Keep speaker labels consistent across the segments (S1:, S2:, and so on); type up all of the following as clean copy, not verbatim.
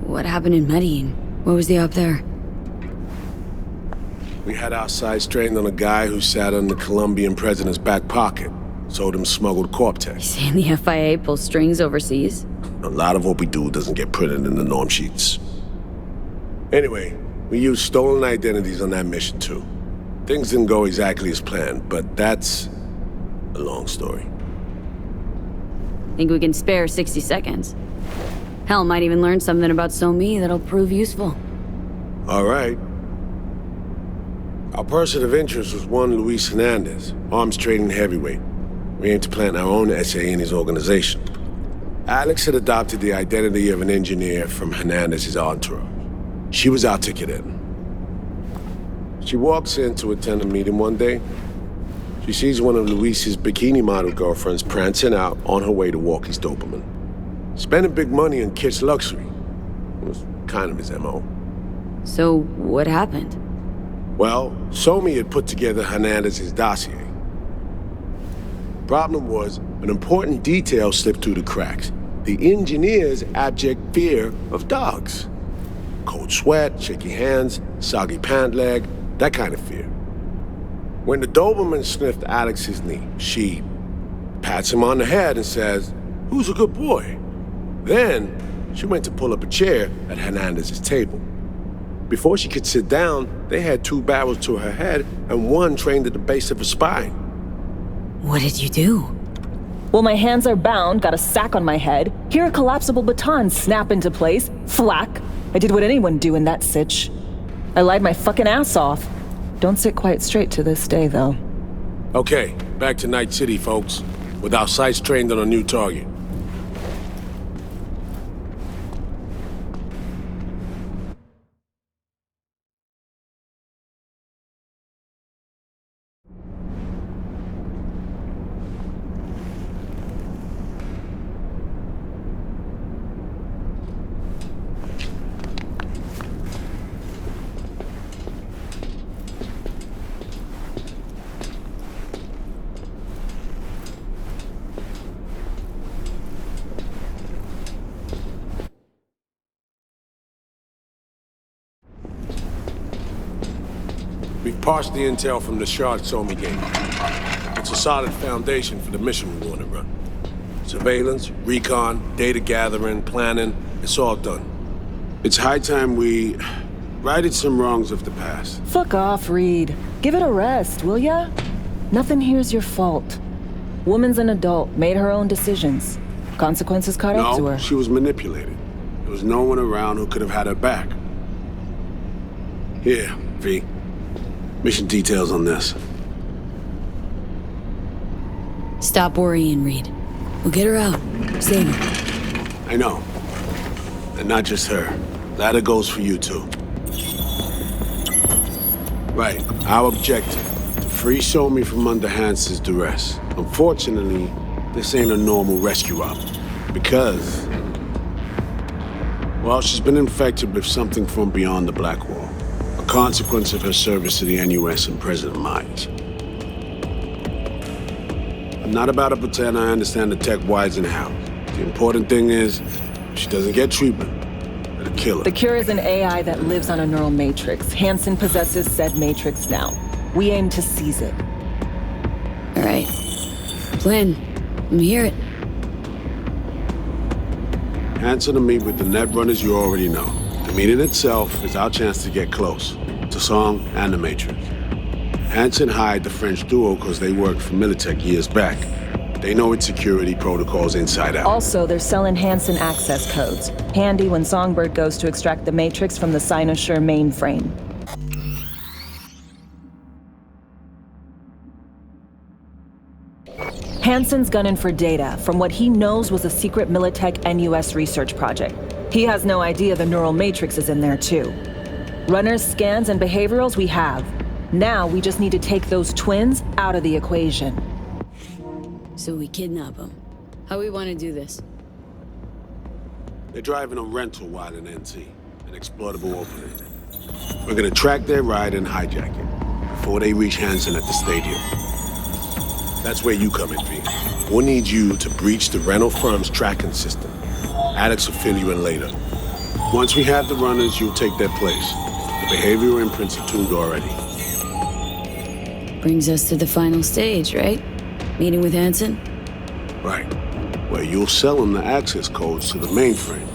S1: What happened in Medellin? What was the op there?
S2: We had our sights trained on a guy who sat on the Colombian president's back pocket. Sold him smuggled Corp-Tech.
S1: Saying the FIA pulls strings overseas?
S2: A lot of what we do doesn't get printed in the norm sheets. Anyway, we used stolen identities on that mission too. Things didn't go exactly as planned, but that's a long story.
S1: Think we can spare 60 seconds? Hell, might even learn something about So-Me that'll prove useful.
S2: All right. Our person of interest was one Luis Hernandez, arms trading heavyweight. We aimed to plant our own SA in his organization. Alex had adopted the identity of an engineer from Hernandez's entourage. She was our ticket in. She walks in to attend a meeting one day. She sees one of Luis's bikini model girlfriends prancing out on her way to walk his Doberman. Spending big money on kitsch luxury. It was kind of his MO.
S1: So, what happened?
S2: Well, So-Me had put together Hernandez's dossier. Problem was, an important detail slipped through the cracks. The engineer's abject fear of dogs. Cold sweat, shaky hands, soggy pant leg, that kind of fear. When the Doberman sniffed Alex's knee, she pats him on the head and says, "Who's a good boy?" Then, she went to pull up a chair at Hernandez's table. Before she could sit down, they had 2 barrels to her head and one trained at the base of her spine.
S1: What did you do?
S3: Well, my hands are bound, got a sack on my head. Here a collapsible baton snap into place. Flack. I did what anyone do in that sitch. I lied my fucking ass off. Don't sit quite straight to this day, though.
S2: Okay, back to Night City, folks. With our sights trained on a new target. We've parsed the intel from the shard So-Me gave. It's a solid foundation for the mission we want to run. Surveillance, recon, data gathering, planning, it's all done. It's high time we righted some wrongs of the past.
S3: Fuck off, Reed. Give it a rest, will ya? Nothing here's your fault. Woman's an adult, made her own decisions. Consequences caught up to her.
S2: No, she was manipulated. There was no one around who could have had her back. Here, V. Mission details on this.
S1: Stop worrying, Reed. We'll get her out. Save her.
S2: I know. And not just her. That goes for you, too. Right. Our objective. To free So-Me from under Hansen's duress. Unfortunately, this ain't a normal rescue op. Because... well, she's been infected with something from beyond the Black Wall. A consequence of her service to the NUS and President Myers. I'm not about to pretend I understand the tech whys and hows. The important thing is, if she doesn't get treatment, it'll kill her.
S3: The cure is an AI that lives on a neural matrix. Hansen possesses said matrix now. We aim to seize it.
S1: All right. Plan. Let me hear it.
S2: Hansen and me with the net runners you already know. The meeting itself is our chance to get close. To Song and the Matrix. Hansen hired the French duo because they worked for Militech years back. They know its security protocols inside out.
S3: Also, they're selling Hansen access codes. Handy when Songbird goes to extract the matrix from the Cynosure mainframe. Hansen's gunning for data from what he knows was a secret Militech NUS research project. He has no idea the neural matrix is in there too. Runners, scans, and behaviorals we have. Now we just need to take those twins out of the equation.
S1: So we kidnap them. How we want to do this?
S2: They're driving a rental while in NC, an exploitable opening. We're gonna track their ride and hijack it before they reach Hansen at the stadium. That's where you come in, V. We'll need you to breach the rental firm's tracking system. Alex will fill you in later. Once we have the runners, you'll take their place. The behavioral imprints are tuned already.
S1: Brings us to the final stage, right? Meeting with Hansen?
S2: Right. Where you'll sell them the access codes to the mainframe.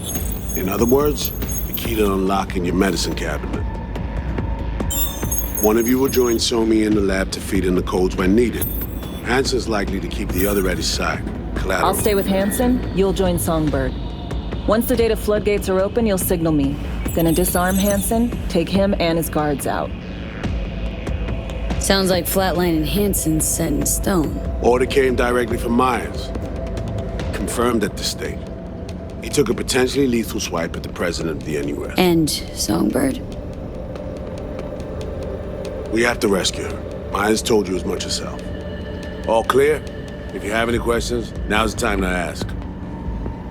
S2: In other words, the key to unlocking your medicine cabinet. One of you will join Somi in the lab to feed in the codes when needed. Hansen's likely to keep the other at his side. Collateral.
S3: I'll stay with Hansen, you'll join Songbird. Once the data floodgates are open, you'll signal me. Gonna disarm Hansen, take him and his guards out.
S1: Sounds like Flatline and Hansen's set in stone.
S2: Order came directly from Myers. Confirmed at the state. He took a potentially lethal swipe at the president of the NUS.
S1: And Songbird?
S2: We have to rescue her. Myers told you as much herself. All clear? If you have any questions, now's the time to ask.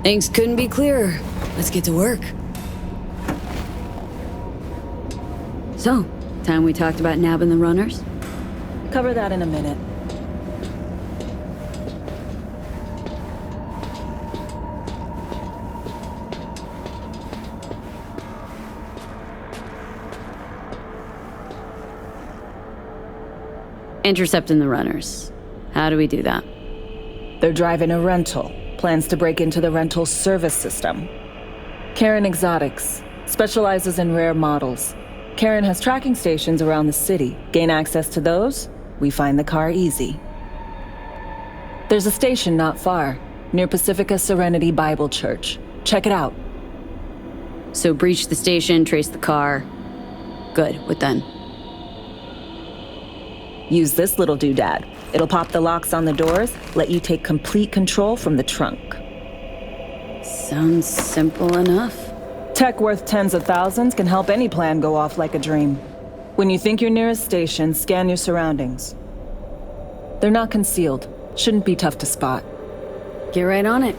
S1: Things couldn't be clearer. Let's get to work. So, time we talked about nabbing the runners?
S3: Cover that in a minute.
S1: Intercepting the runners. How do we do that?
S3: They're driving a rental. Plans to break into the rental service system. Karen Exotics specializes in rare models. Karen has tracking stations around the city. Gain access to those, we find the car easy. There's a station not far, near Pacifica Serenity Bible Church. Check it out.
S1: So breach the station, trace the car. Good, what then?
S3: Use this little doodad. It'll pop the locks on the doors, let you take complete control from the trunk.
S1: Sounds simple enough.
S3: Tech worth tens of thousands can help any plan go off like a dream. When you think you're near a station, scan your surroundings. They're not concealed. Shouldn't be tough to spot.
S1: Get right on it.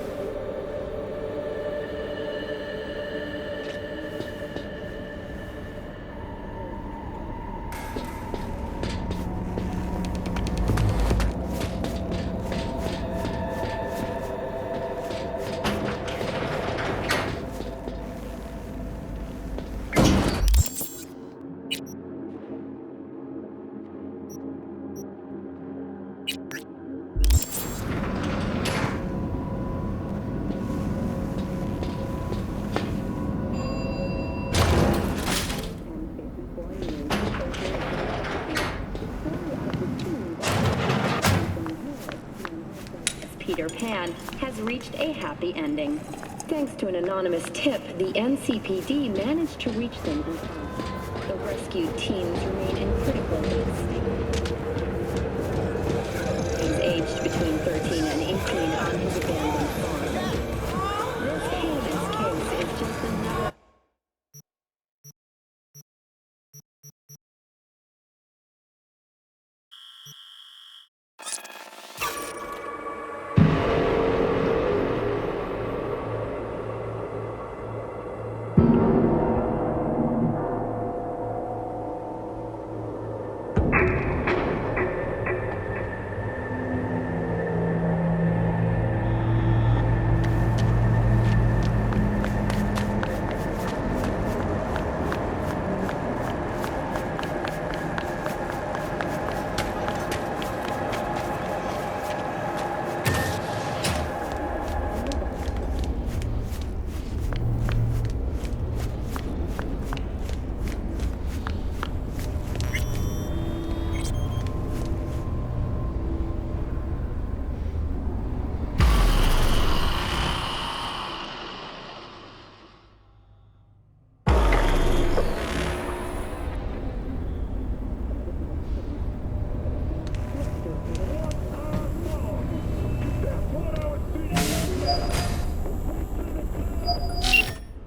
S4: Peter Pan has reached a happy ending. Thanks to an anonymous tip, the NCPD managed to reach them in time. The rescued teens remain in critical state. He's aged between 13 and 18 on his abandoned farm. This heinous case is just another...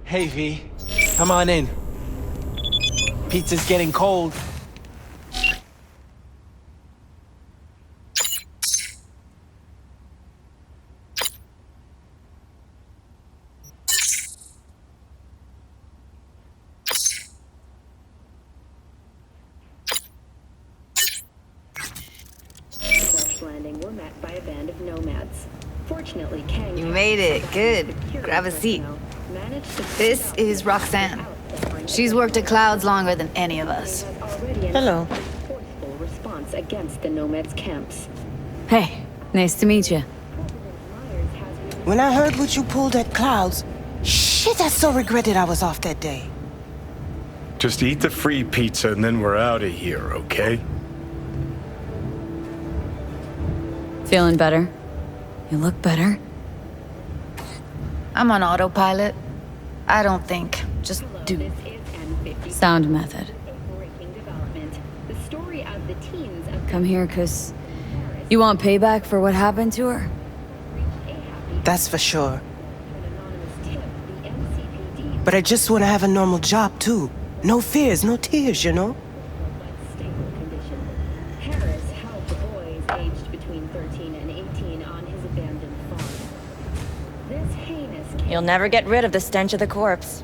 S5: Hey, V. Come on in. Pizza's getting cold.
S4: Crash landing were met by a band of nomads. Fortunately, Kang...
S6: You made it. Good. Grab a seat. This is Roxanne. She's worked at Clouds longer than any of us.
S3: Hello.
S4: Forceful response against the Nomads' camps.
S1: Hey, nice to meet you.
S7: When I heard what you pulled at Clouds, shit, I so regretted I was off that day.
S8: Just eat the free pizza and then we're out of here, okay?
S1: Feeling better? You look better.
S6: I'm on autopilot. I don't think. Just do.
S4: This is N50.
S1: Sound method.
S4: Breaking development. The story of the teens of
S1: Come here, 'cause you want payback for what happened to her?
S7: That's for sure.
S4: an anonymous tip. The NCPD
S7: But I just want to have a normal job, too. No fears, no tears, you know?
S4: stable condition. Harris helped the boys aged between 13 and 18 on his abandoned farm. This heinous
S9: You'll never get rid of the stench of the corpse.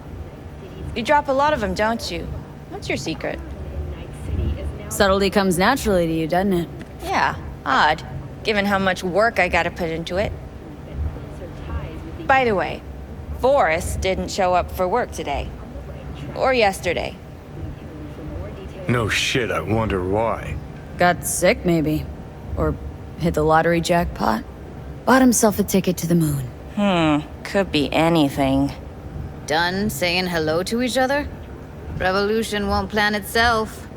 S9: You drop a lot of them, don't you? What's your secret?
S4: Night City is now
S1: Subtlety comes naturally to you, doesn't it?
S9: Yeah, odd, given how much work I gotta put into it.
S4: closer ties with the
S9: By the way, Forrest didn't show up for work today. Or yesterday.
S8: No shit, I wonder why.
S1: Got sick, maybe. Or hit the lottery jackpot. Bought himself a ticket to the moon.
S9: Could be anything.
S6: Done saying hello to each other? Revolution won't plan itself.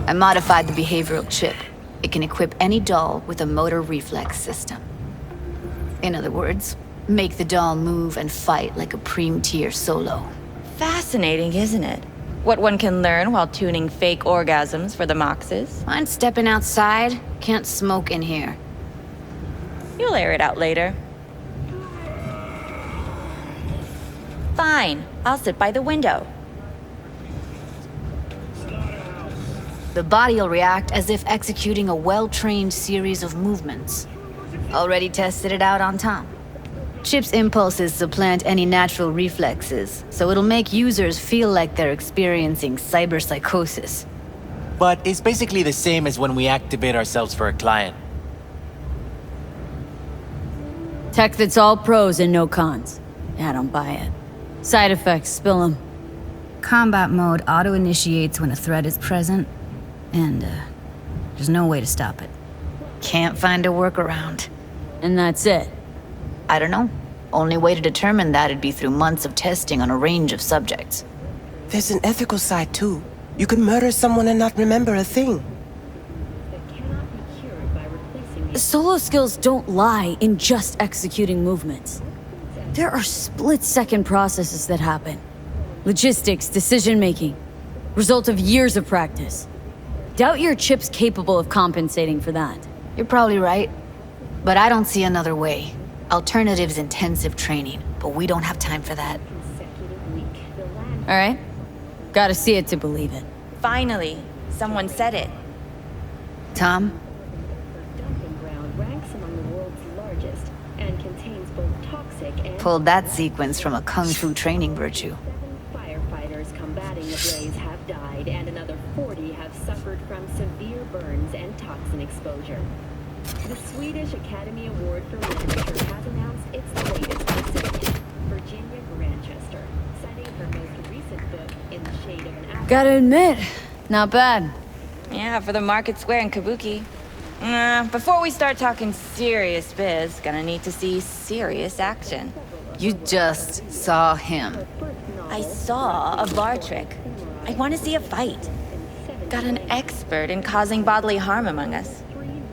S6: I modified the behavioral chip. It can equip any doll with a motor reflex system. In other words, make the doll move and fight like a Preem-tier solo.
S9: Fascinating, isn't it? What one can learn while tuning fake orgasms for the Moxes.
S6: Mind stepping outside? Can't smoke in here.
S9: You'll air it out later. Fine, I'll sit by the window.
S6: The body will react as if executing a well-trained series of movements. Already tested it out on Tom. Chip's impulses supplant any natural reflexes, so it'll make users feel like they're experiencing cyberpsychosis.
S5: But it's basically the same as when we activate ourselves for a client.
S1: Tech that's all pros and no cons. I don't buy it. Side effects, spill them.
S6: Combat mode auto-initiates when a threat is present, and there's no way to stop it. Can't find a workaround.
S1: And that's it.
S6: I don't know. Only way to determine that'd be through months of testing on a range of subjects.
S7: There's an ethical side, too. You can murder someone and not remember a thing.
S4: that cannot be cured by replacing the
S1: Solo skills don't lie in just executing movements. There are split-second processes that happen. Logistics, decision-making. Result of years of practice. Doubt your chip's capable of compensating for that.
S6: You're probably right. But I don't see another way. Alternative's intensive training, but we don't have time for that.
S4: consecutive week. The land
S1: All right? Gotta see it to believe it.
S9: Finally, someone said it.
S6: Tom?
S4: dumping ground ranks among the world's largest and contains both toxic and
S6: Pulled that sequence from a kung fu training virtue.
S4: 7 firefighters combating the blaze have died, and another 40 have suffered from severe burns and toxin exposure. The Swedish Academy Award for Literature has announced its latest recipient, Virginia Grantchester, citing her most recent book, In the Shade of an Apple.
S1: Gotta admit, not bad.
S9: Yeah, for the market square in Kabuki. Before we start talking serious biz, gonna need to see serious action.
S6: You just saw him.
S9: I saw a bar trick. I want to see a fight. Got an expert in causing bodily harm among us.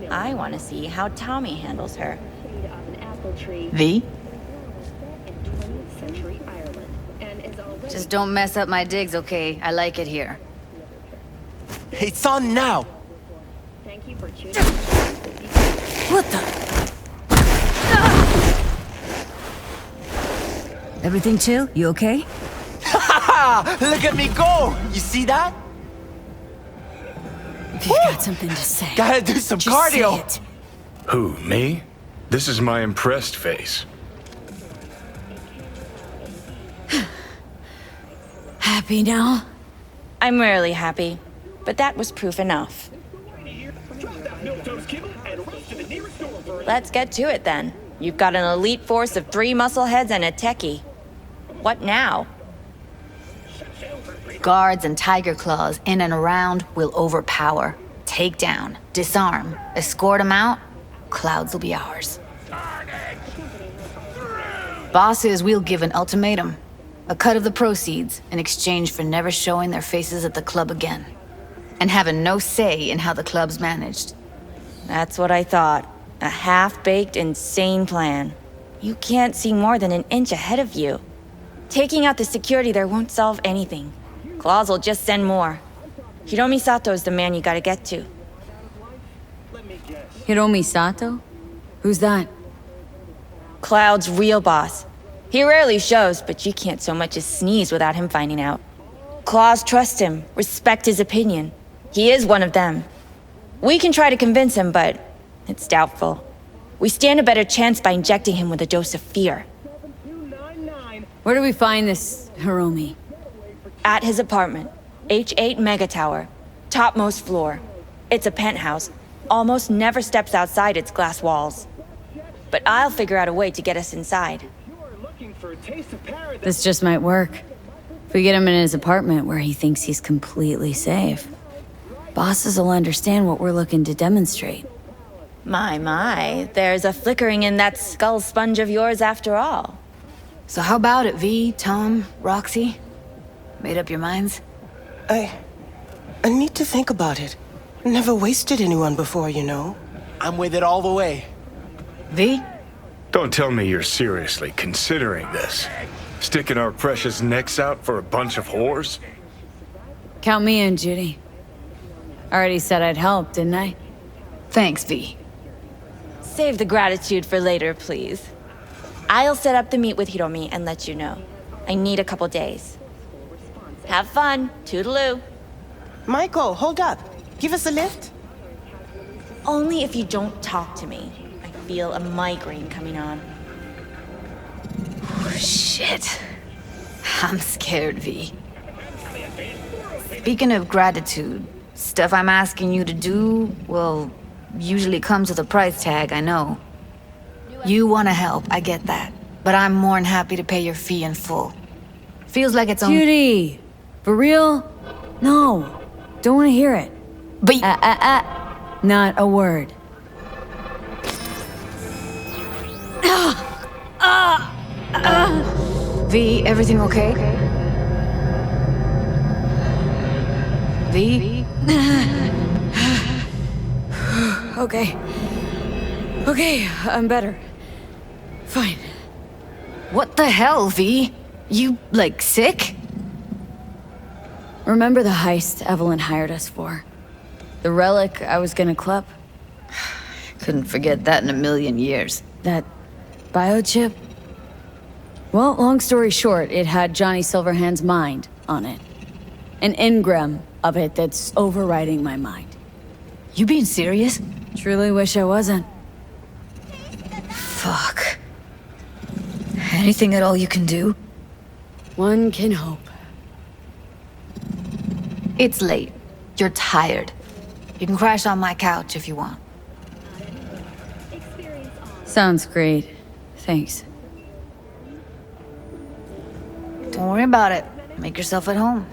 S9: I want to see how Tommy handles her.
S4: Shade of an apple tree
S6: V?
S4: in 20th century Ireland, and is already
S6: Just don't mess up my digs, okay? I like it here.
S5: It's on now!
S4: Thank you for tuning
S1: What the?
S6: Everything chill? You okay?
S5: Ha! Look at me go! You see that?
S1: If you've got something to say,
S5: Gotta do some
S1: just
S5: cardio!
S1: say it.
S8: Who, me? This is my impressed face.
S1: Happy now?
S9: I'm rarely happy, but that was proof enough. Let's get to it then. You've got an elite force of 3 muscleheads and a techie. What now?
S6: Guards and tiger claws in and around will overpower, take down, disarm, escort them out. Clouds will be ours. Bosses, we'll give an ultimatum. A cut of the proceeds in exchange for never showing their faces at the club again. And having no say in how the club's managed.
S9: That's what I thought. A half-baked, insane plan. You can't see more than an inch ahead of you. Taking out the security there won't solve anything. Claws will just send more. Hiromi Sato's the man you gotta get to.
S1: Hiromi Sato? Who's that?
S9: Cloud's real boss. He rarely shows, but you can't so much as sneeze without him finding out. Claws trust him, respect his opinion. He is one of them. We can try to convince him, but it's doubtful. We stand a better chance by injecting him with a dose of fear.
S1: Where do we find this Hiromi?
S9: At his apartment, H8 Mega Tower, topmost floor. It's a penthouse, almost never steps outside its glass walls. But I'll figure out a way to get us inside.
S1: This just might work. If we get him in his apartment where he thinks he's completely safe, bosses will understand what we're looking to demonstrate.
S9: My, there's a flickering in that skull sponge of yours after all.
S6: So how about it, V, Tom, Roxy? Made up your minds?
S7: I need to think about it. Never wasted anyone before, you know.
S5: I'm with it all the way.
S6: V?
S8: Don't tell me you're seriously considering this. Sticking our precious necks out for a bunch of whores?
S1: Count me in, Judy. Already said I'd help, didn't I?
S6: Thanks, V.
S9: Save the gratitude for later, please. I'll set up the meet with Hiromi and let you know. I need a couple days. Have fun. Toodaloo.
S7: Michael, hold up. Give us a lift.
S9: Only if you don't talk to me. I feel a migraine coming on.
S6: Shit. I'm scared, V. Speaking of gratitude, stuff I'm asking you to do, well, usually comes with a price tag, I know. You want to help, I get that. But I'm more than happy to pay your fee in full. Feels like it's on—
S1: Judy! For real? No. Don't want to hear it.
S6: But
S1: Not a word.
S6: V, everything okay? V?
S1: Okay, I'm better. Fine.
S6: What the hell, V? You, like, sick?
S1: Remember the heist Evelyn hired us for? The relic I was gonna clip?
S6: Couldn't forget that in a million years.
S1: That biochip? Well, long story short, it had Johnny Silverhand's mind on it. An engram of it that's overriding my mind.
S6: You being serious?
S1: Truly wish I wasn't.
S6: Fuck. Anything at all you can do?
S1: One can hope.
S6: It's late. You're tired. You can crash on my couch if you want.
S1: Sounds great. Thanks.
S6: Don't worry about it. Make yourself at home.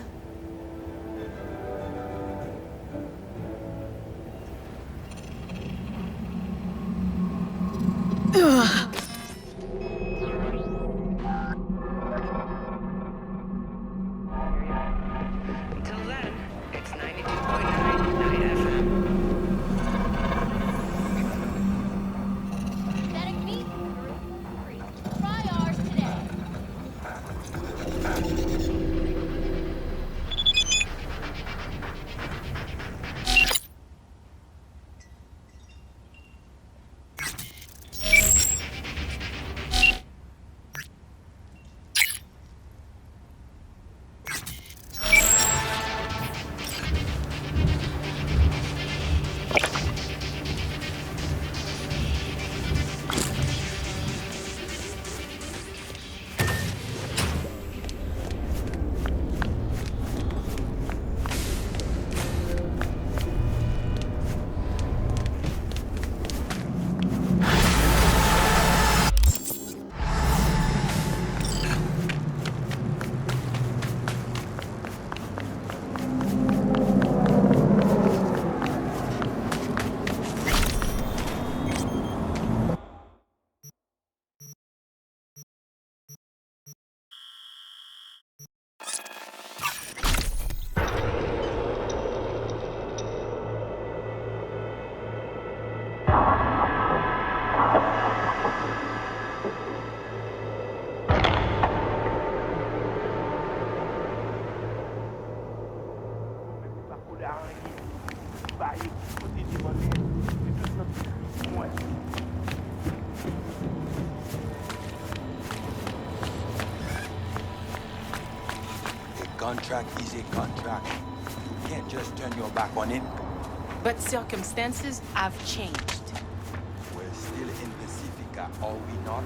S10: Until then, it's 92.9 Night FM.
S11: Synthetic meat? Try ours today. Contract is a contract. You can't just turn your back on it.
S12: But circumstances have changed.
S11: We're still in Pacifica, are we not?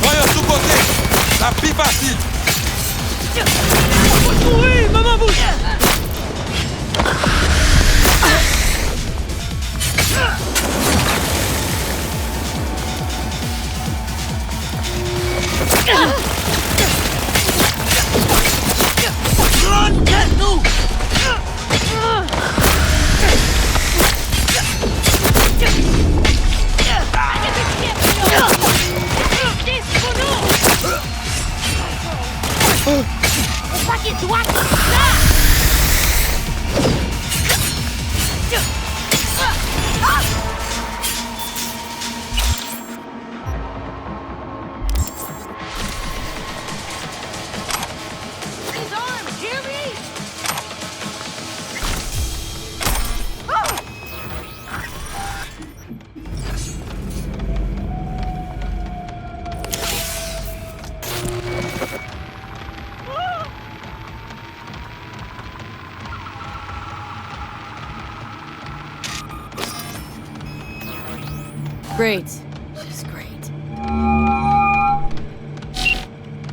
S13: Voyons sous-côté! La plus facile!
S14: Oui, maman bouge! Run, nous!
S1: Great. Just great.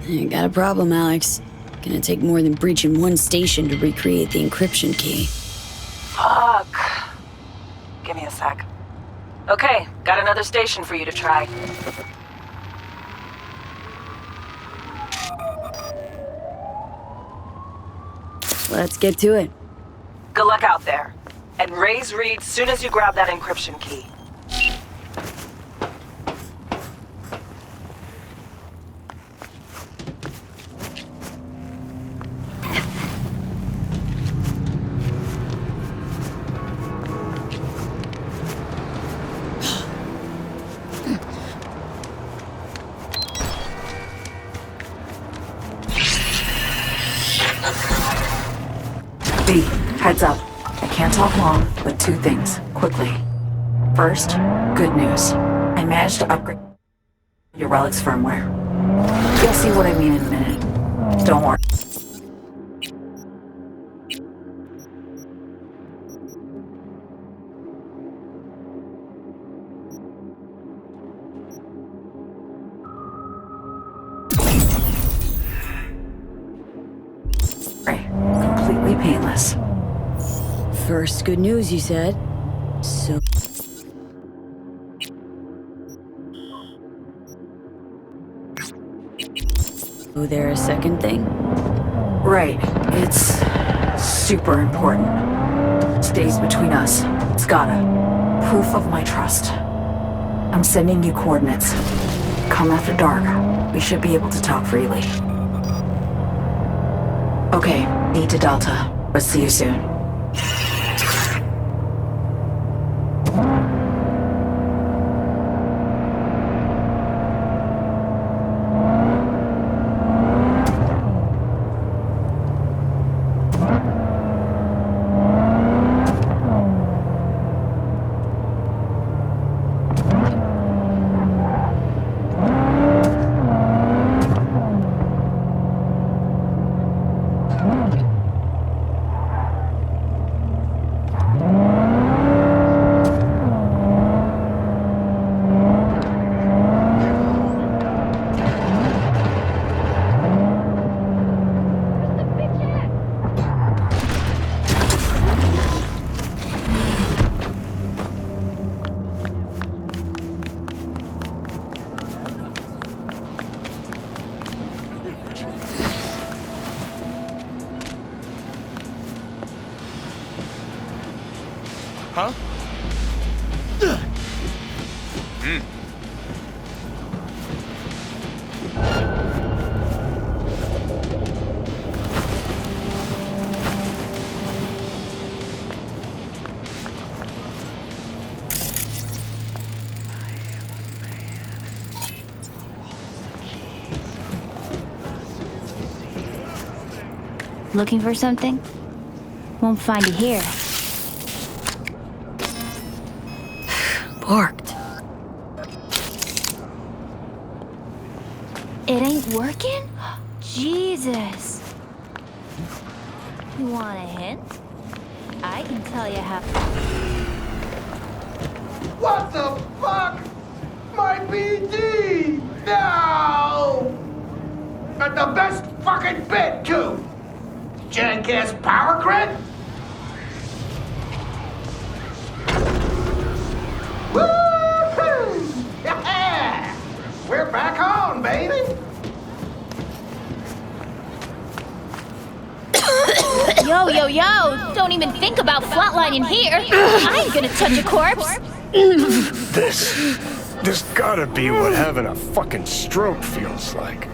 S1: You got a problem, Alex. Gonna take more than breaching one station to recreate the encryption key.
S3: Fuck. Give me a sec. Okay, got another station for you to try.
S1: Let's get to it.
S3: Good luck out there. And raise Reed soon as you grab that encryption key.
S15: Heads up. I can't talk long, but two things, quickly. First, good news. I managed to upgrade your relic's firmware. You'll see what I mean in a minute. Don't worry. Completely painless.
S1: First good news, you said. So... Oh, there a second thing?
S15: Right. It's super important. Stays between us. It's gotta. Proof of my trust. I'm sending you coordinates. Come after dark. We should be able to talk freely. Okay, need to Delta. But see you soon.
S8: Huh?
S16: Looking for something? Won't find it here.
S1: Borked.
S16: It ain't working? Jesus. You want a hint? I can tell you how.
S14: What the fuck? My BD! No! But the best fucking bit, too! Jackass power grid? Woo-hoo! Yeah! We're back on, baby!
S16: Yo, yo, yo! Don't even think about flatlining here! I ain't gonna touch a corpse!
S8: This gotta be what having a fucking stroke feels like.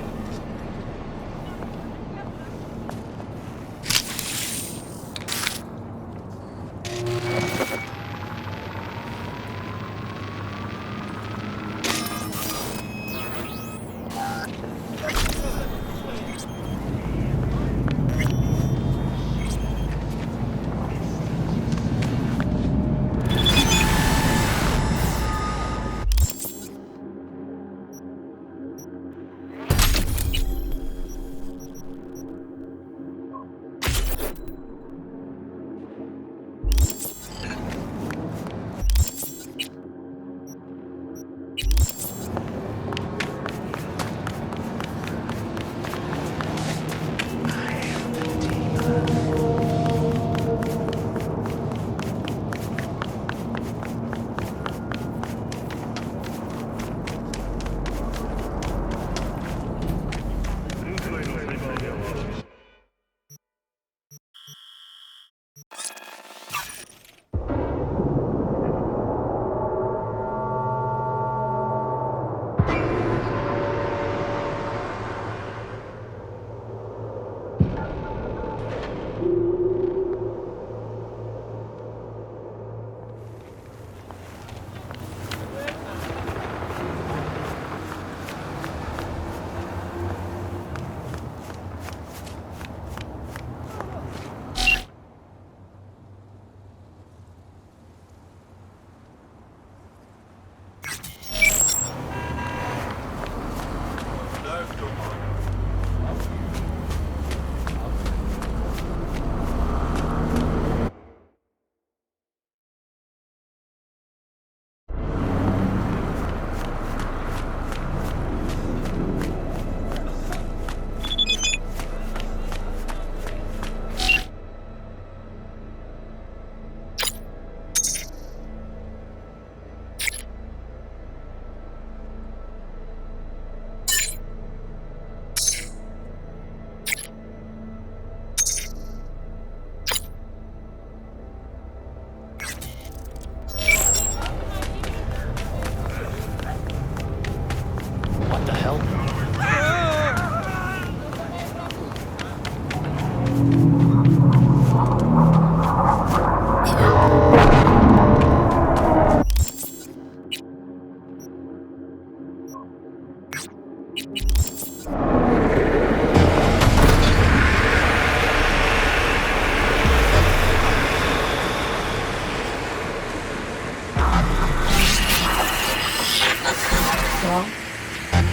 S15: Well,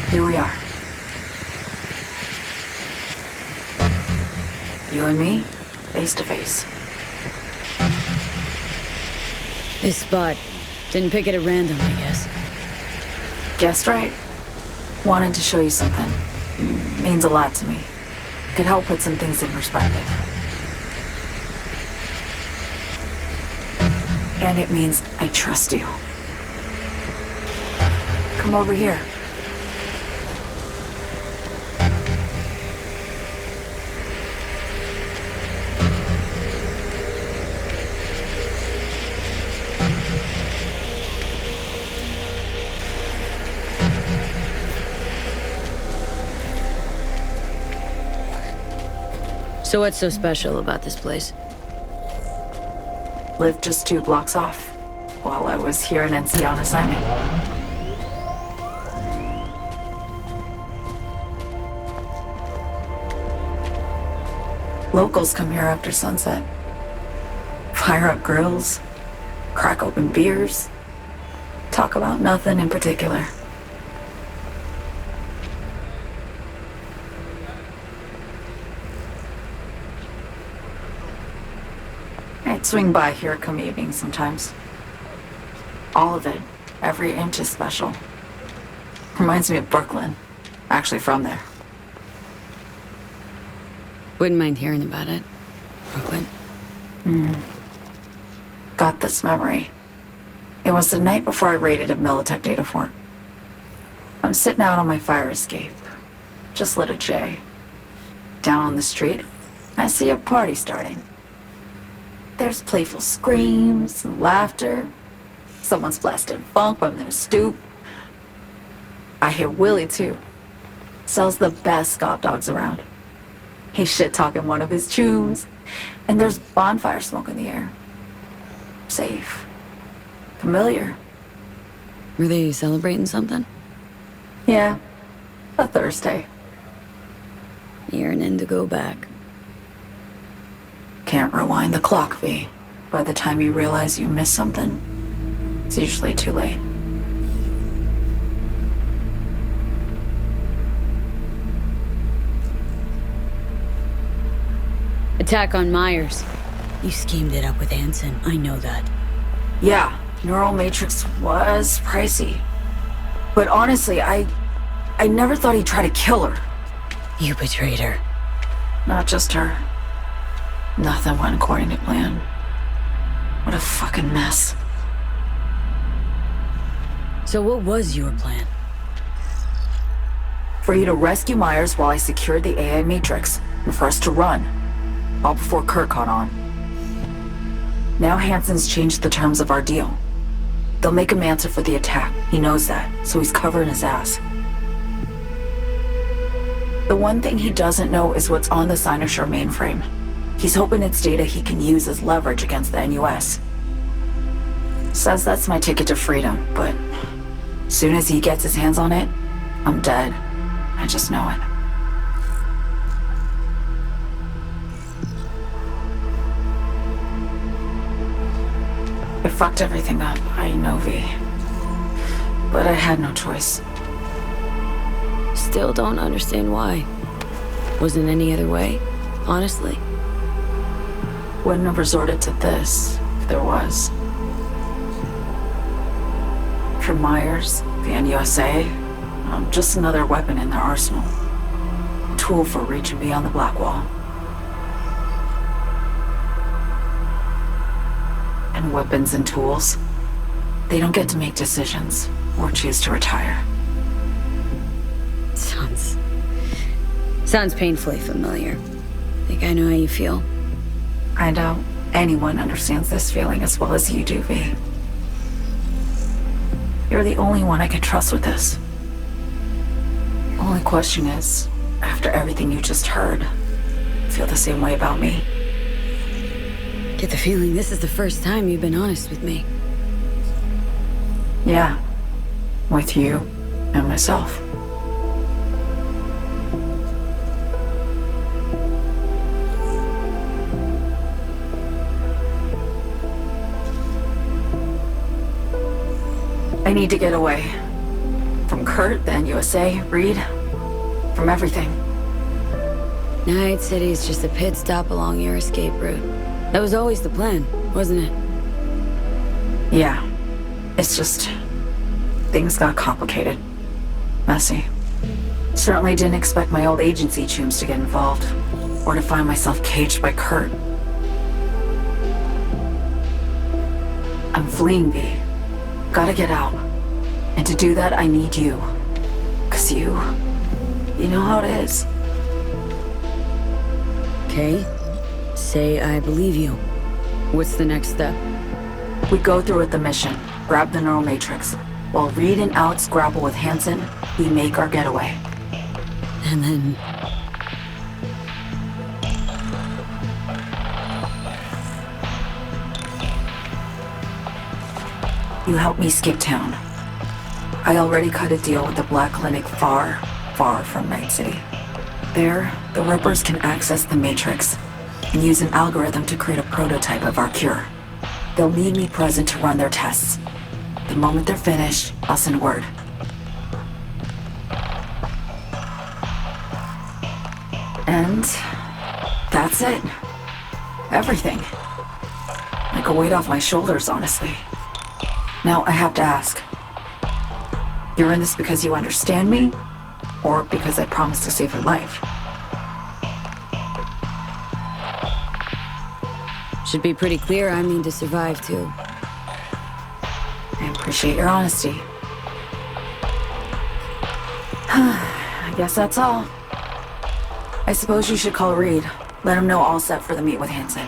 S15: here we are. You and me, face to face.
S1: This spot. Didn't pick it at random, I guess.
S15: Guessed right. Wanted to show you something. Means a lot to me. Could help put some things in perspective. And it means I trust you. Come over here.
S1: So what's so special about this place?
S15: Lived just 2 blocks off, while I was here in NC on assignment. Locals come here after sunset. Fire up grills, crack open beers, talk about nothing in particular. I'd swing by here come evening sometimes. All of it, every inch is special. Reminds me of Brooklyn. Actually from there.
S1: Wouldn't mind hearing about it. Brooklyn.
S15: Got this memory. It was the night before I raided a Militech data fort. I'm sitting out on my fire escape. Just lit a J. Down on the street, I see a party starting. There's playful screams and laughter. Someone's blasting funk from their stoop. I hear Willie too. Sells the best Scott dogs around. He's shit-talking one of his tunes, and there's bonfire smoke in the air. Safe. Familiar.
S1: Were they celebrating something?
S15: Yeah. A Thursday.
S1: Yearning to go back.
S15: Can't rewind the clock, V. By the time you realize you missed something, it's usually too late.
S1: Attack on Myers. You schemed it up with Hansen. I know that.
S15: Yeah, neural matrix was pricey. But honestly, I never thought he'd try to kill her.
S1: You betrayed her.
S15: Not just her. Nothing went according to plan. What a fucking mess.
S1: So what was your plan?
S15: For you to rescue Myers while I secured the AI matrix, and for us to run. All before Kurt caught on. Now Hansen's changed the terms of our deal. They'll make him answer for the attack. He knows that, so he's covering his ass. The one thing he doesn't know is what's on the Cynosure mainframe. He's hoping it's data he can use as leverage against the NUS. Says that's my ticket to freedom, but soon as he gets his hands on it, I'm dead. I just know it. I fucked everything up, I know, V. But I had no choice.
S1: Still don't understand why. Wasn't any other way, honestly.
S15: Wouldn't have resorted to this, if there was. For Myers, the NUSA, I'm just another weapon in their arsenal. A tool for reaching beyond the Black Wall. And weapons and tools, they don't get to make decisions or choose to retire.
S1: Sounds painfully familiar. Think I know how you feel.
S15: I doubt anyone understands this feeling as well as you do, V. You're the only one I can trust with this. Only question is, after everything you just heard, feel the same way about me?
S1: Get the feeling this is the first time you've been honest with me.
S15: Yeah. With you and myself. I need to get away. From Kurt, the NUSA, Reed. From everything.
S1: Night City's just a pit stop along your escape route. That was always the plan, wasn't it?
S15: Yeah. It's just... things got complicated. Messy. Certainly didn't expect my old agency chooms to get involved. Or to find myself caged by Kurt. I'm fleeing, V. Gotta get out. And to do that, I need you. 'Cause you know how it is.
S1: Okay. Say I believe you. What's the next step?
S15: We go through with the mission. Grab the neural matrix. While Reed and Alex grapple with Hansen, we make our getaway.
S1: And then...
S15: You helped me escape town. I already cut a deal with the Black Clinic far, far from Night City. There, the Rippers can access the Matrix and use an algorithm to create a prototype of our cure. They'll need me present to run their tests. The moment they're finished, I'll send word. And that's it. Everything. Like a weight off my shoulders, honestly. Now I have to ask. You're in this because you understand me? Or because I promised to save your life?
S1: Should be pretty clear I mean to survive, too.
S15: I appreciate your honesty. I guess that's all. I suppose you should call Reed. Let him know all set for the meet with Hansen.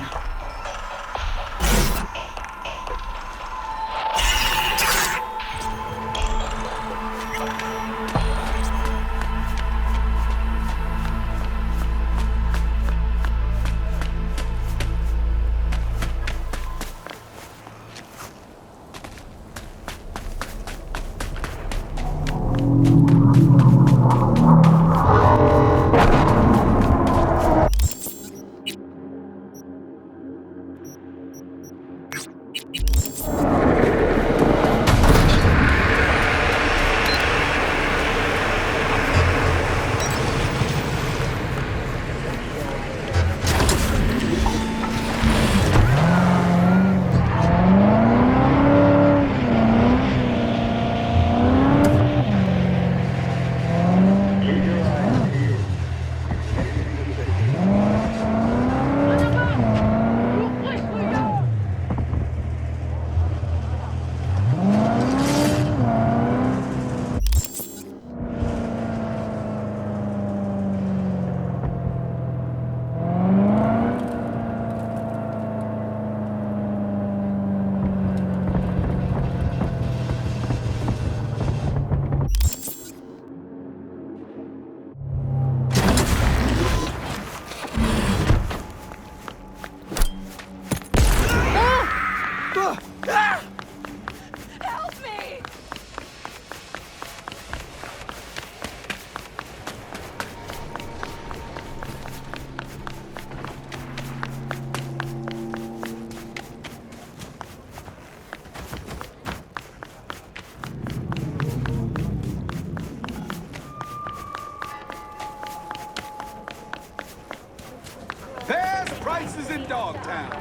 S14: Prices in Dogtown.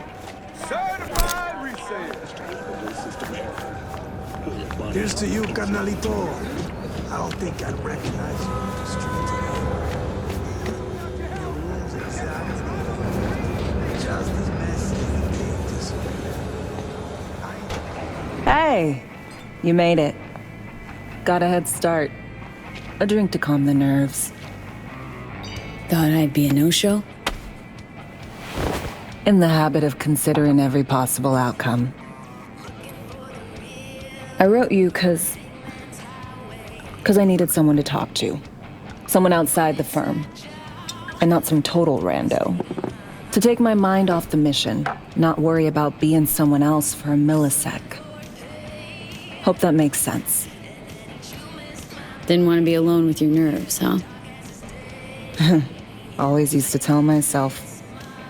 S14: Certified resale.
S17: Here's to you, carnalito. I don't think I'd recognize you on the street today. Your room's exactly just as messy as the day.
S3: Hey, you made it. Got a head start. A drink to calm the nerves.
S1: Thought I'd be a no-show?
S3: In the habit of considering every possible outcome. I wrote you because I needed someone to talk to. Someone outside the firm. And not some total rando. To take my mind off the mission, not worry about being someone else for a millisec. Hope that makes sense.
S1: Didn't want to be alone with your nerves, huh?
S3: Always used to tell myself,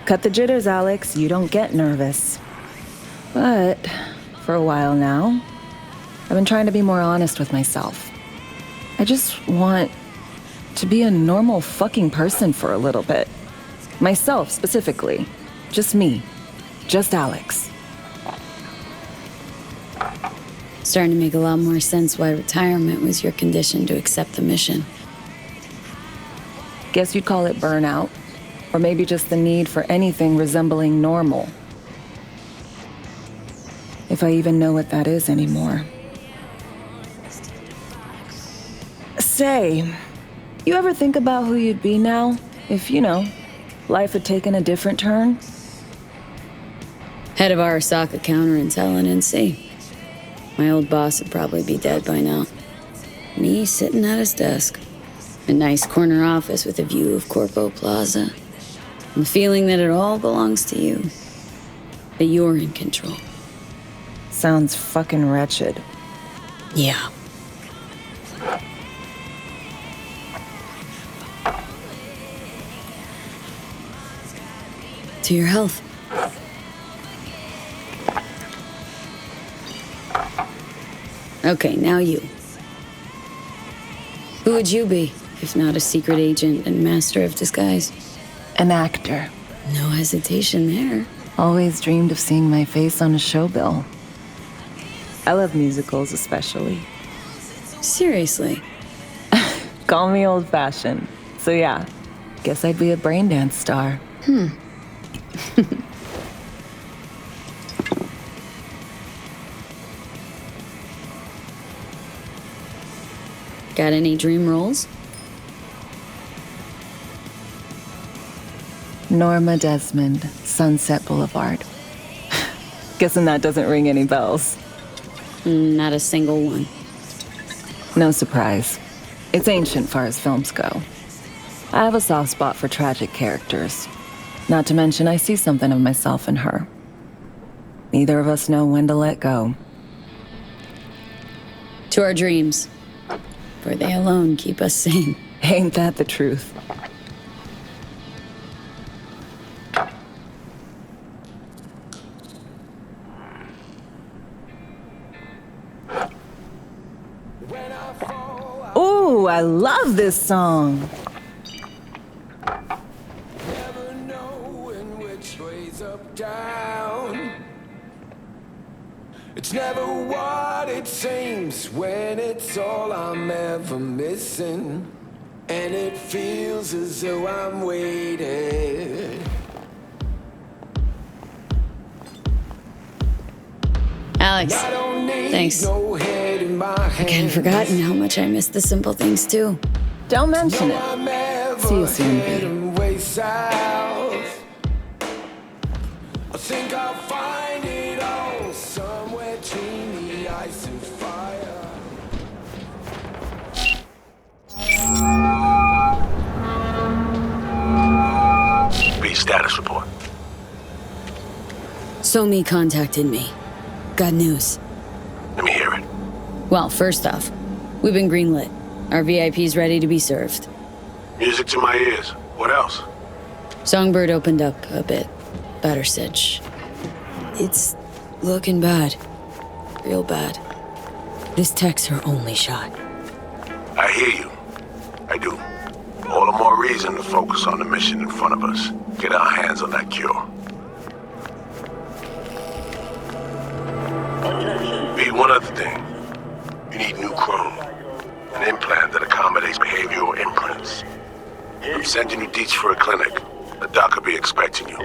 S3: cut the jitters, Alex, you don't get nervous. But for a while now, I've been trying to be more honest with myself. I just want to be a normal fucking person for a little bit. Myself, specifically. Just me. Just Alex.
S1: Starting to make a lot more sense why retirement was your condition to accept the mission.
S3: Guess you'd call it burnout. Or maybe just the need for anything resembling normal. If I even know what that is anymore. Say, you ever think about who you'd be now if, life had taken a different turn?
S1: Head of our Arasaka counterintel in NC. My old boss would probably be dead by now. Me sitting at his desk. A nice corner office with a view of Corpo Plaza. And the feeling that it all belongs to you. That you're in control.
S3: Sounds fucking wretched.
S1: Yeah. To your health. Okay, now you. Who would you be, if not a secret agent and master of disguise?
S3: An actor.
S1: No hesitation there.
S3: Always dreamed of seeing my face on a show bill. I love musicals especially.
S1: Seriously?
S3: Call me old-fashioned. So yeah, guess I'd be a brain dance star.
S1: Got any dream roles?
S3: Norma Desmond, Sunset Boulevard. Guessing that doesn't ring any bells.
S1: Not a single one.
S3: No surprise. It's ancient far as films go. I have a soft spot for tragic characters. Not to mention I see something of myself in her. Neither of us know when to let go.
S1: To our dreams. For they alone keep us sane.
S3: Ain't that the truth? Ooh, I love this song.
S18: Never knowing which way's up, down. It's never what it seems when it's all I'm ever missing. And it feels as though I'm waiting.
S1: Alex, thanks. I kind of forgotten how much I miss the simple things too.
S3: Don't mention it. See you soon, B.
S18: I think I'll find it all somewhere between the ice and fire.
S2: B, status report.
S1: Somi contacted me. Got news.
S2: Let me hear it.
S1: Well, first off, we've been greenlit. Our VIP's ready to be served.
S2: Music to my ears. What else?
S1: Songbird opened up a bit. Battersitch. It's looking bad. Real bad. This tech's her only shot.
S2: I hear you. I do. All the more reason to focus on the mission in front of us. Get our hands on that cure. B, one other thing. You need new chrome. An implant that accommodates behavioral imprints. I'm sending you deets for a clinic. The doc will be expecting you.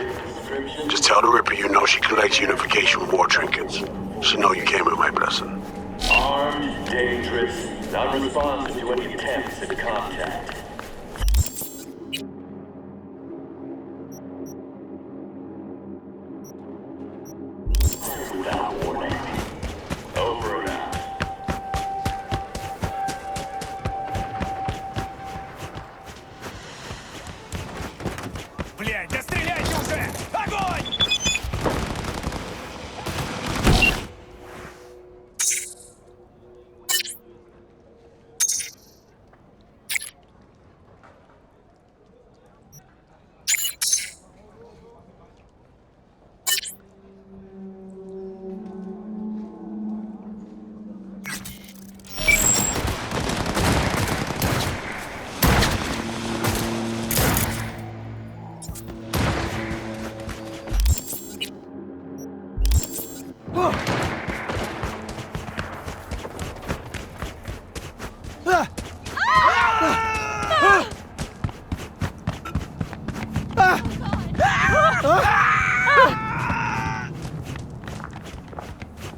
S2: Just tell the Ripper you know she collects unification war trinkets. She know you came with my blessing.
S19: Armed, dangerous, non-responsive to any attempts at contact. Without warning. Over and out.
S14: Блядь, да стреляйте уже! Огонь!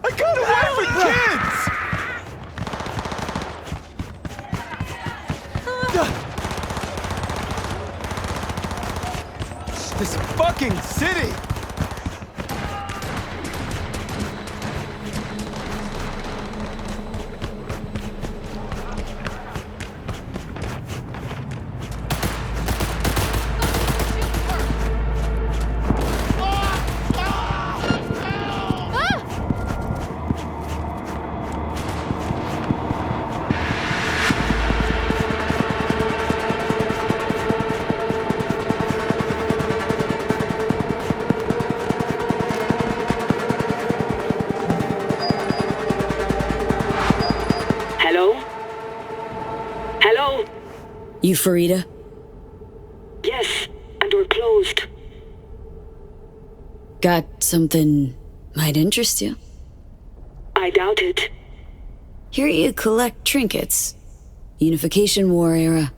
S18: I got away with kids! This fucking city!
S1: You Farida?
S20: Yes, and we're closed.
S1: Got something might interest you?
S20: I doubt it.
S1: Here you collect trinkets. Unification War era.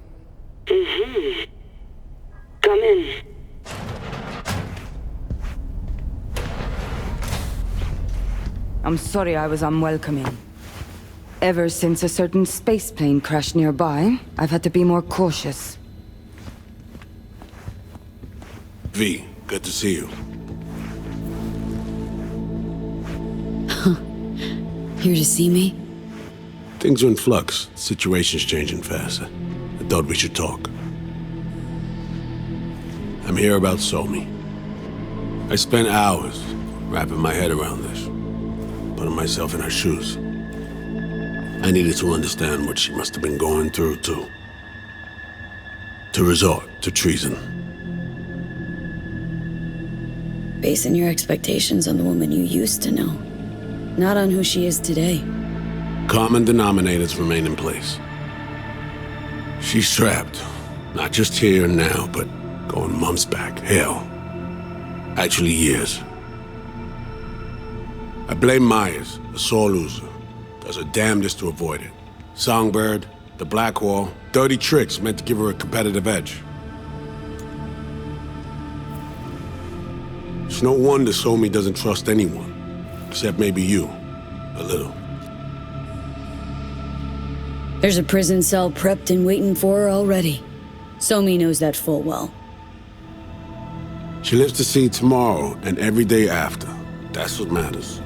S20: Mm-hmm. Come in.
S21: I'm sorry I was unwelcoming. Ever since a certain space plane crashed nearby, I've had to be more cautious.
S2: V, good to see you.
S1: Here to see me?
S2: Things are in flux. Situation's changing fast. I thought we should talk. I'm here about Somi. I spent hours wrapping my head around this, putting myself in her shoes. I needed to understand what she must have been going through, too. To resort to treason.
S1: Basing your expectations on the woman you used to know, not on who she is today.
S2: Common denominators remain in place. She's trapped, not just here and now, but going months back, hell. Actually years. I blame Myers, a sore loser. Does her damnedest to avoid it. Songbird, the Blackwall, dirty tricks meant to give her a competitive edge. It's no wonder Somi doesn't trust anyone, except maybe you, a little.
S1: There's a prison cell prepped and waiting for her already. Somi knows that full well.
S2: She lives to see tomorrow and every day after. That's what matters.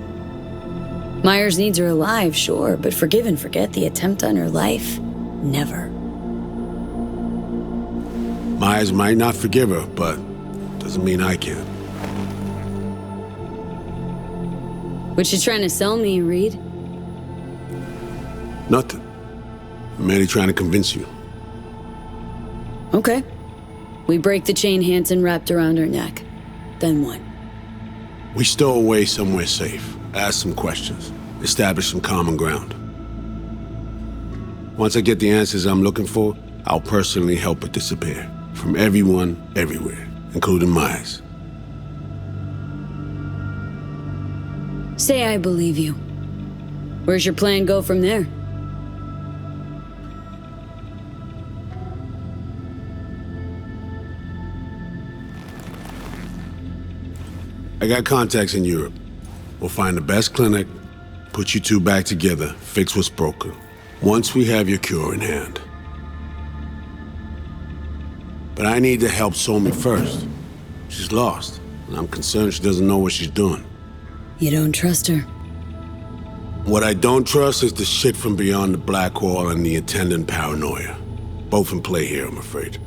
S1: Myers needs her alive, sure, but forgive and forget the attempt on her life? Never.
S2: Myers might not forgive her, but doesn't mean I can.
S1: What you trying to sell me, Reed?
S2: Nothing. I'm merely trying to convince you.
S1: Okay. We break the chain Hansen wrapped around her neck. Then what?
S2: We stow away somewhere safe. Ask some questions. Establish some common ground. Once I get the answers I'm looking for, I'll personally help it disappear. From everyone, everywhere, including Myers.
S1: Say I believe you. Where's your plan go from there?
S2: I got contacts in Europe. We'll find the best clinic, put you two back together, fix what's broken. Once we have your cure in hand. But I need to help Somi first. She's lost, and I'm concerned she doesn't know what she's doing.
S1: You don't trust her?
S2: What I don't trust is the shit from beyond the Blackwall and the attendant paranoia. Both in play here, I'm afraid.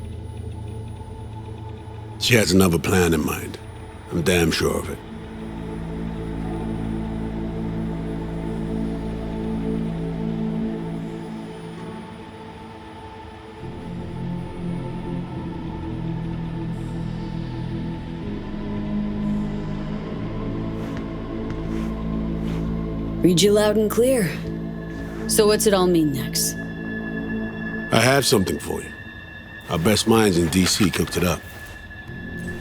S2: She has another plan in mind. I'm damn sure of it.
S1: Read you loud and clear. So what's it all mean next?
S2: I have something for you. Our best minds in DC cooked it up.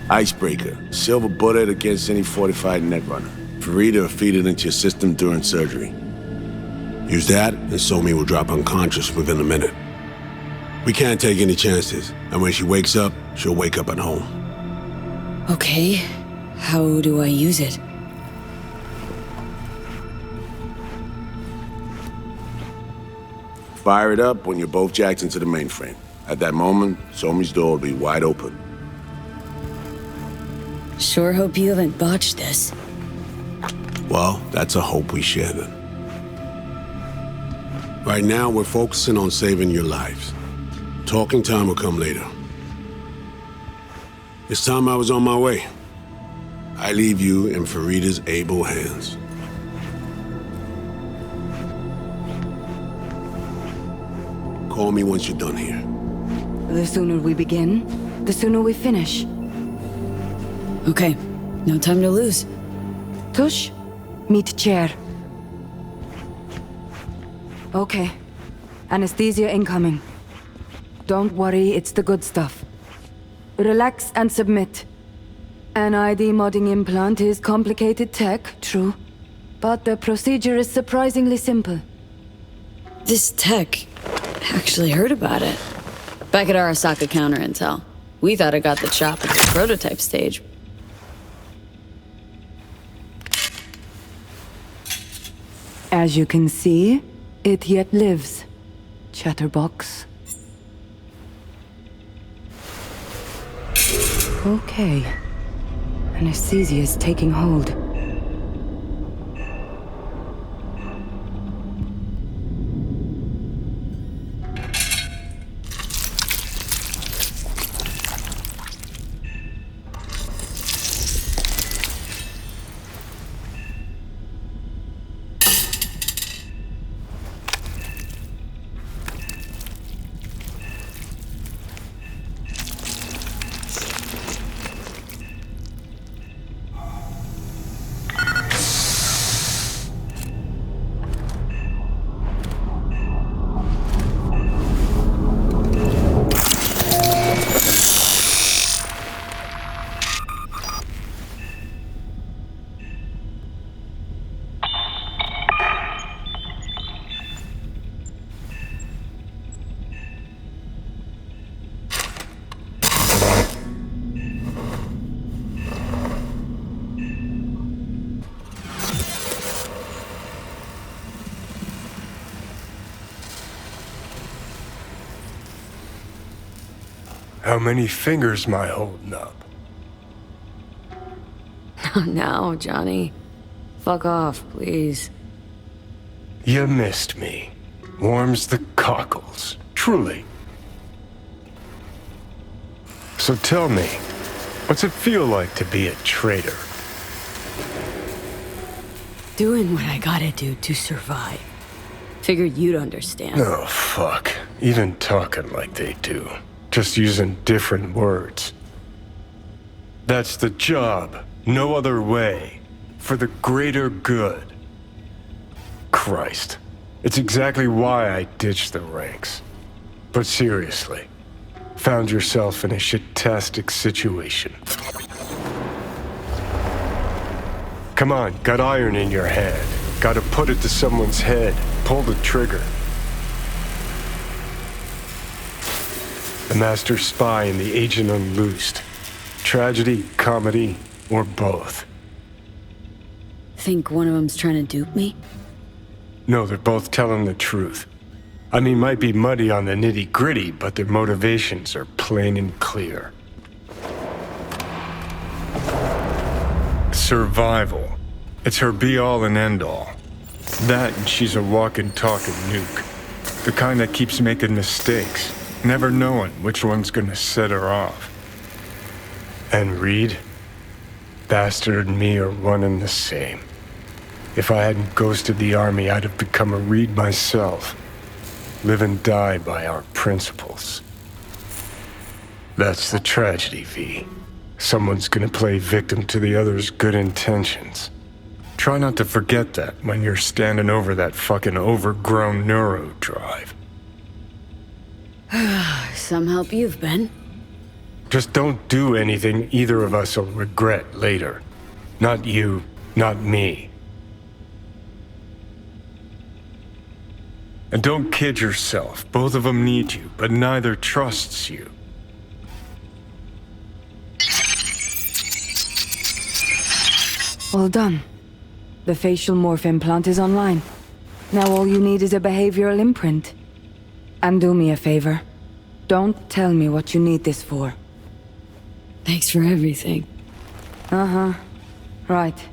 S2: Icebreaker, silver bullet against any fortified netrunner. Farida will feed it into your system during surgery. Use that, and Somi will drop unconscious within a minute. We can't take any chances, and when she wakes up, she'll wake up at home.
S1: Okay, how do I use it?
S2: Fire it up when you're both jacked into the mainframe. At that moment, Somi's door will be wide open.
S1: Sure hope you haven't botched this.
S2: Well, that's a hope we share then. Right now, we're focusing on saving your lives. Talking time will come later. It's time I was on my way. I leave you in Farida's able hands. Call me once you're done here.
S21: The sooner we begin, the sooner we finish.
S1: Okay, no time to lose.
S21: Tush, meet chair. Okay. Anesthesia incoming. Don't worry, it's the good stuff. Relax and submit. An ID modding implant is complicated tech, true. But the procedure is surprisingly simple.
S1: This tech actually heard about it. Back at Arasaka Counter Intel. We thought it got the chop at the prototype stage.
S21: As you can see, it yet lives. Chatterbox. Okay. Anesthesia is taking hold.
S8: How many fingers am I holding up?
S1: Now, Johnny. Fuck off, please.
S8: You missed me. Warms the cockles. Truly. So tell me, what's it feel like to be a traitor?
S1: Doing what I gotta do to survive. Figured you'd understand.
S8: Oh, fuck. Even talking like they do. Just using different words. That's the job. No other way. For the greater good. Christ. It's exactly why I ditched the ranks. But seriously, found yourself in a shit-tastic situation. Come on, got iron in your hand. Gotta put it to someone's head. Pull the trigger. The master spy and the agent unloosed. Tragedy, comedy, or both.
S1: Think one of them's trying to dupe me?
S8: No, they're both telling the truth. I mean, might be muddy on the nitty-gritty, but their motivations are plain and clear. Survival. It's her be-all and end-all. That and she's a walking, talking nuke. The kind that keeps making mistakes. Never knowing which one's gonna set her off. And Reed? Bastard and me are one and the same. If I hadn't ghosted the army, I'd have become a Reed myself. Live and die by our principles. That's the tragedy, V. Someone's gonna play victim to the other's good intentions. Try not to forget that when you're standing over that fucking overgrown neuro drive.
S1: Some help you've been.
S8: Just don't do anything either of us will regret later. Not you, not me. And don't kid yourself. Both of them need you, but neither trusts you.
S21: All done. The facial morph implant is online. Now all you need is a behavioral imprint. And do me a favor. Don't tell me what you need this for.
S1: Thanks for everything.
S21: Uh-huh. Right.